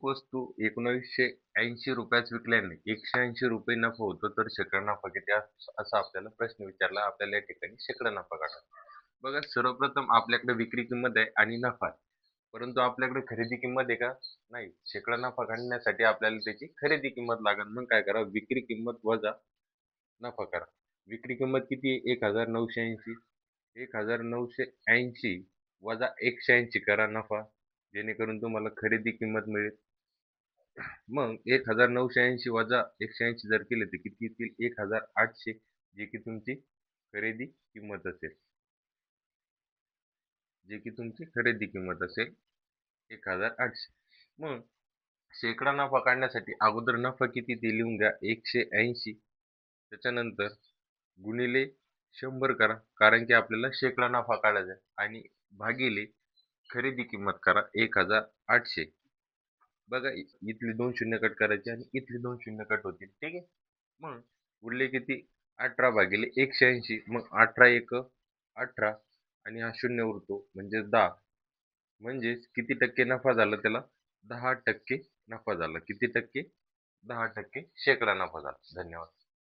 एक वस्तू 1980 रुपयास विकल्याने 180 रुपये नफा होतो, तर शेकडा नफा किती असा आपल्याला प्रश्न विचारला. आपल्याला या ठिकाणी शेकडा नफा काढायचा. बघा, सर्वप्रथम आपल्याकडे विक्री किंमत आहे आणि नफा आहे. परंतु आपल्याकडे खरेदी किंमत आहे का? नाही. शेकडा नफा काढण्यासाठी आपल्याला त्याची खरेदी किंमत लागेल. मग काय करा, विक्री किंमत वजा नफा करा. विक्री किंमत किती आहे? 1980. 1980 वजा 180 करा नफा, जेणेकरून तुम्हाला खरेदी किंमत मिळेल. मग 1980 वजा 180 जर केले तर किती येतील? 1800, जे की तुमची खरेदी किंमत असेल. जे की तुमची खरेदी किंमत असेल 1800. मग शेकडा नफा काढण्यासाठी अगोदर नफा किती ते लिहून घ्या, 180. त्याच्यानंतर गुणिले 100 करा, कारण की आपल्याला शेकडा नफा काढायचा आहे. आणि भागिले खरेदी किंमत करा 1800. बघा, इथली 2 शून्य कट करायची आणि इथली 2 शून्य कट होतील. ठीक आहे. मग उरले किती? 18 भागिले 180. मग 18 एक 18 आणि हा शून्य उरतो म्हणजे 10. म्हणजेच किती टक्के नफा झाला त्याला? 10% नफा झाला. किती टक्के? 10% शेकडा नफा झाला. धन्यवाद.